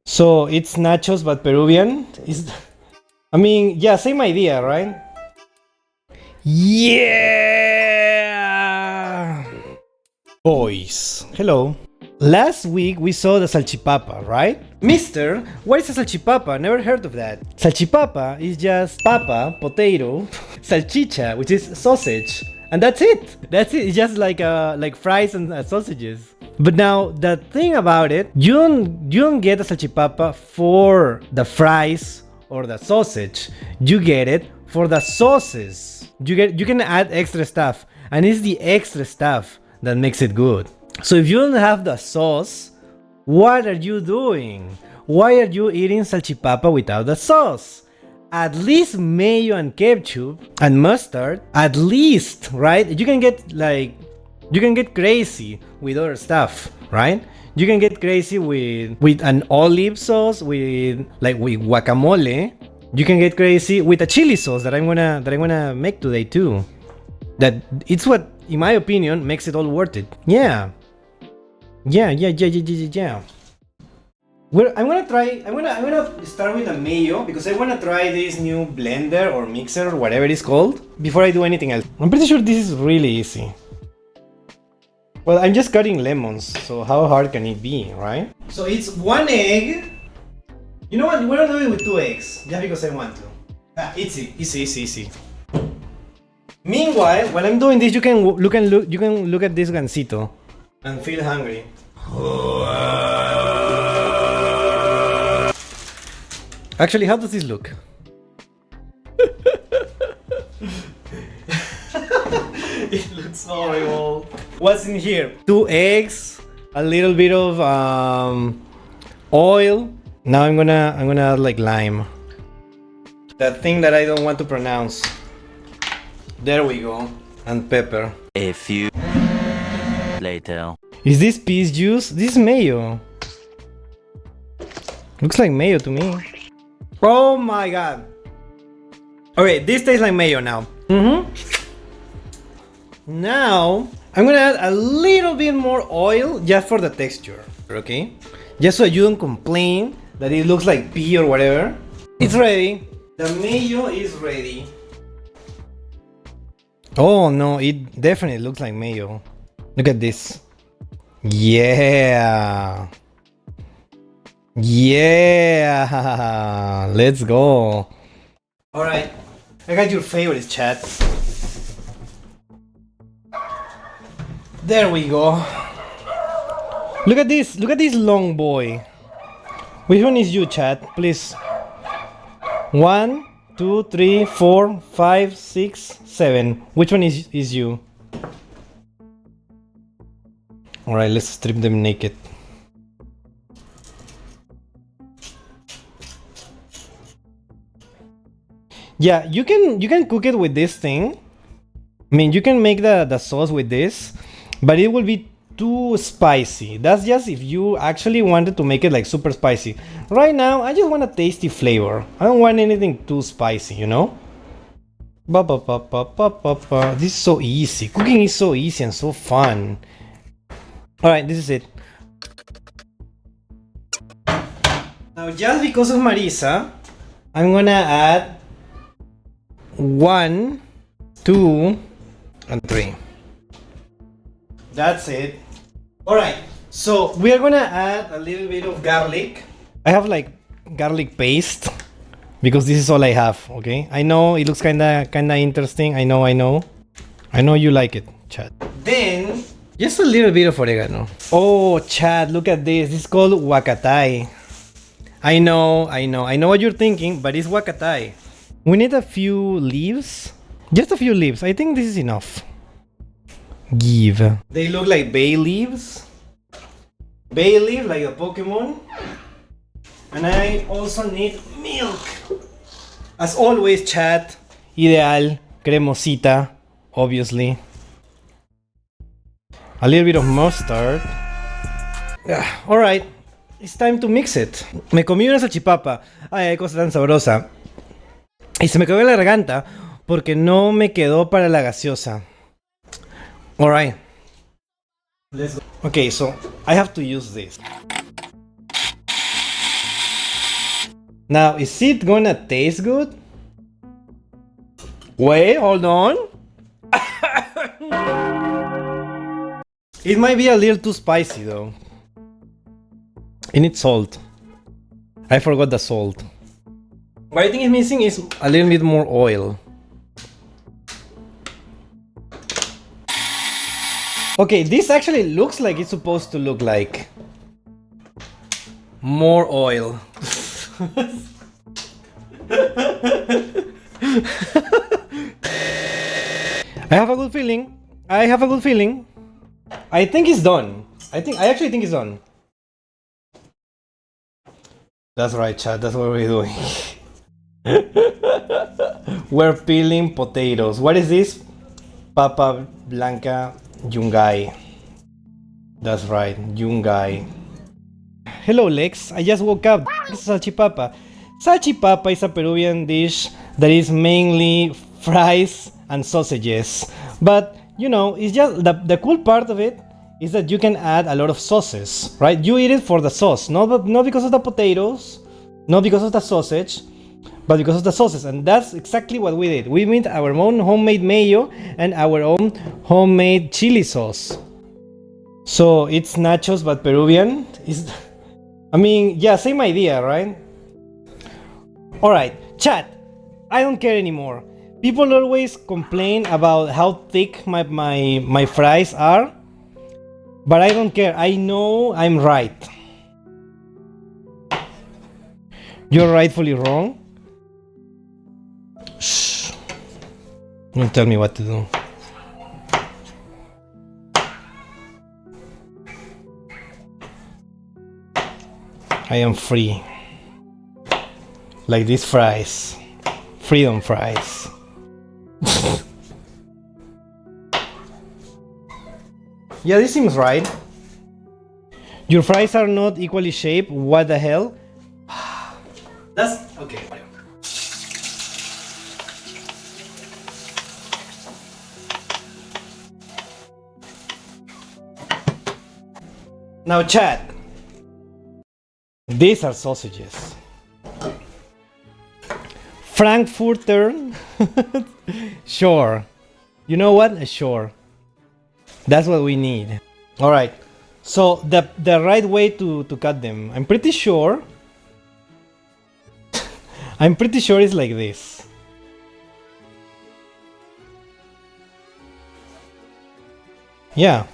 So it's nachos but Peruvian. I mean, yeah, same idea, right? Yeah! Boys, hello. Last week we saw the salchipapa, right? Mister, what is a salchipapa? Never heard of that. Salchipapa is just papa, potato, salchicha, which is sausage, and that's it. That's it. It's just like fries and sausages. But now the thing about it, you don't get a salchipapa for the fries or the sausage. You get it for the sauces. You can add extra stuff, and it's the extra stuff that makes it good. So if you don't have the sauce, what are you doing? Why are you eating salchipapa without the sauce? At least mayo and ketchup and mustard, at least, right? You can get crazy with other stuff, right? You can get crazy with an olive sauce, with guacamole. You can get crazy with a chili sauce that I'm gonna make today too. That it's what, in my opinion, makes it all worth it. Yeah. I'm gonna start with the mayo because I wanna try this new blender or mixer or whatever it is called before I do anything else. I'm pretty sure this is really easy. Well, I'm just cutting lemons, so how hard can it be, right? So it's 1 egg. You know what? We're gonna do it with 2 eggs, just because I want to. Easy. Meanwhile, while I'm doing this, you can look at this gansito and feel hungry. Actually, how does this look? It looks horrible. What's in here? 2 eggs, a little bit of oil. Now I'm gonna add like lime. That thing that I don't want to pronounce. There we go. And pepper. A few later. Is this peach juice? This is mayo. Looks like mayo to me. Oh my god. Okay, this tastes like mayo now. Now, I'm gonna add a little bit more oil just for the texture, okay? Just so you don't complain that it looks like pea or whatever. It's ready. The mayo is ready. Oh no, it definitely looks like mayo. Look at this. Yeah. Let's go. Alright, I got your favorites, chat. There we go. Look at this long boy. Which one is you, chat? Please. 1, 2, 3, 4, 5, 6, 7. Which one is you? Alright, let's strip them naked. Yeah, you can cook it with this thing. I mean, you can make the sauce with this, but it will be too spicy. That's just if you actually wanted to make it like super spicy. Right now, I just want a tasty flavor. I don't want anything too spicy, you know? This is so easy. Cooking is so easy and so fun. Alright, this is it. Now, just because of Marisa, I'm gonna add 1, 2, and 3. That's it. Alright, so we are gonna add a little bit of garlic. I have like garlic paste because this is all I have, okay? I know it looks kinda interesting. I know you like it, Chad. Then just a little bit of oregano. Oh, Chad, look at this. This is called huacatay. I know what you're thinking, but it's huacatay. We need a few leaves. Just a few leaves. I think this is enough. Give. They look like bay leaves. Bay leaf like a Pokemon. And I also need milk. As always, chat. Ideal. Cremosita. Obviously. A little bit of mustard. Alright. It's time to mix it. Me comí una salchipapa. Ay, cosa tan sabrosa. Y se me quedó en la garganta porque no me quedó para la gaseosa. Alright. Let's go. Okay, so I have to use this. Now, is it gonna taste good? Wait, hold on. It might be a little too spicy though. It needs salt. I forgot the salt. What I think is missing is a little bit more oil. Okay, this actually looks like it's supposed to look like. More oil. I have a good feeling. I think it's done. I actually think it's done. That's right, chat. That's what we're doing. We're peeling potatoes. What is this? Papa Blanca Yungay. That's right, Yungay. Hello, Lex. I just woke up. This is salchipapa. Salchipapa is a Peruvian dish that is mainly fries and sausages. But, you know, it's just the cool part of it is that you can add a lot of sauces, right? You eat it for the sauce, not because of the potatoes, not because of the sausage, but because of the sauces. And that's exactly what we did. We made our own homemade mayo and our own homemade chili sauce. So it's nachos but Peruvian. I mean, yeah, same idea, right? Alright, chat. I don't care anymore. People always complain about how thick my fries are. But I don't care. I know I'm right. You're rightfully wrong. Shh. Don't tell me what to do. I am free. Like these fries. Freedom fries. Yeah, this seems right. Your fries are not equally shaped. What the hell? That's okay. Now, chat. These are sausages. Frankfurter. Sure. You know what? Sure. That's what we need. All right. So the right way to cut them, I'm pretty sure. I'm pretty sure it's like this. Yeah.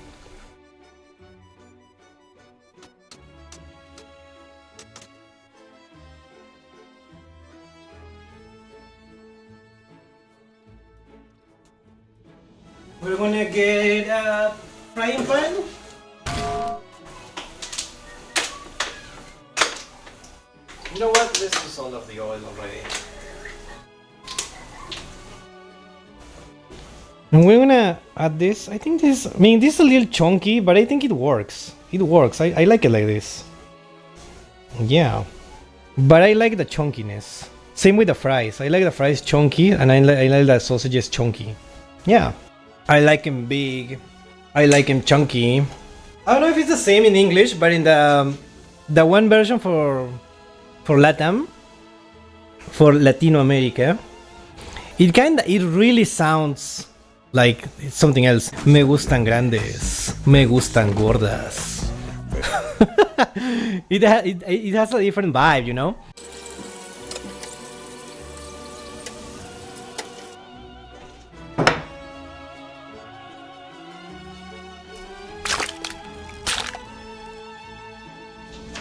We're gonna get a frying pan. You know what? Let's use all of the oil already. And we're gonna add this. I think this, I mean, this is a little chunky, but I think it works. It works. I like it like this. Yeah. But I like the chunkiness. Same with the fries. I like the fries chunky, and I like the sausages chunky. Yeah. I like him big. I like him chunky. I don't know if it's the same in English, but in the one version for Latam, for Latino America, it really sounds like it's something else. Me gustan grandes, me gustan gordas. It has a different vibe, you know.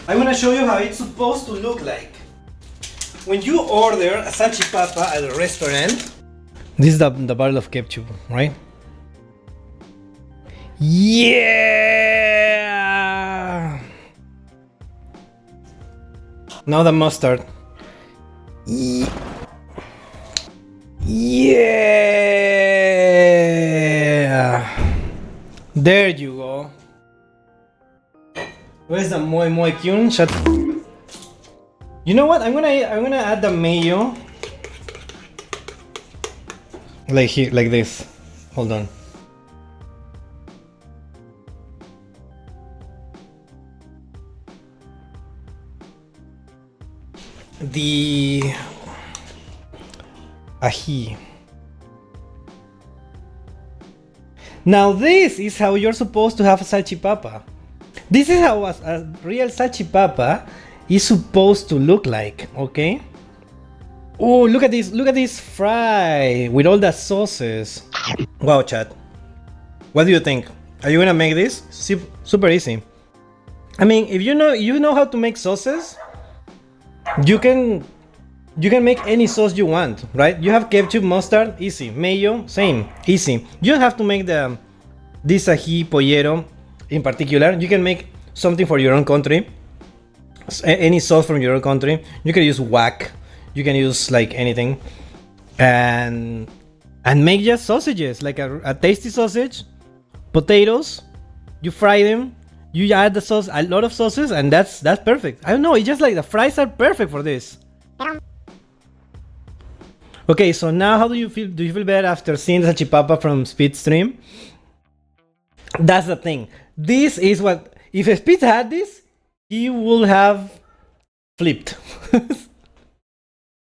I'm gonna show you how it's supposed to look like. When you order a salchipapa at a restaurant, this is the bottle of ketchup, right? Yeah! Now the mustard. Yeah! There you go. Where's the moi kyun? Shut. You know what? I'm gonna add the mayo. Like here, like this. Hold on. the ají. Now this is how you're supposed to have a salchipapa. This is how a real salchipapa is supposed to look like, okay? Oh, look at this fry with all the sauces. Wow, chat. What do you think? Are you gonna make this? Super easy. I mean, if you know how to make sauces, you can make any sauce you want, right? You have ketchup, mustard, easy. Mayo, same, easy. You don't have to make this ají pollero in particular. You can make something for your own country. Any sauce from your own country. You can use whack. You can use like anything, and make just sausages, like a tasty sausage, potatoes. You fry them. You add the sauce, a lot of sauces, and that's perfect. I don't know. It's just like the fries are perfect for this. Okay, so now how do you feel? Do you feel better after seeing the salchipapa from Speed's stream? That's the thing. This is what, if Speed had this, he would have flipped.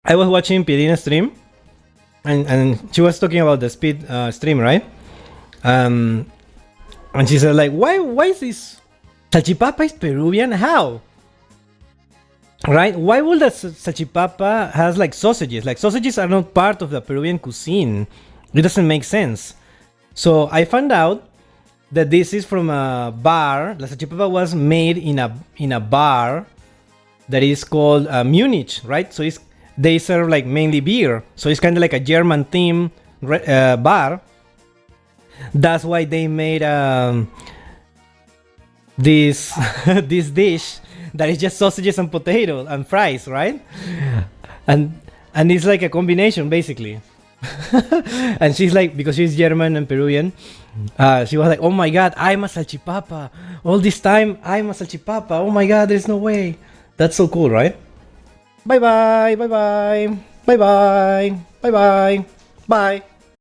I was watching Pirina's stream, and she was talking about the Speed stream, right? And she said like, why is this salchipapa is Peruvian? How? Right? Why would the salchipapa has like sausages? Like sausages are not part of the Peruvian cuisine. It doesn't make sense. So I found out that this is from a bar. The salchipapa was made in a bar that is called Munich, right? So they serve like mainly beer. So it's kind of like a German theme bar. That's why they made this this dish that is just sausages and potatoes and fries, right? And it's like a combination basically. And she's like, because she's German and Peruvian, she was like, oh my god, I'm a salchipapa. All this time I'm a salchipapa. Oh my god, there's no way. That's so cool, right? Bye bye, bye bye, bye bye, bye bye, bye.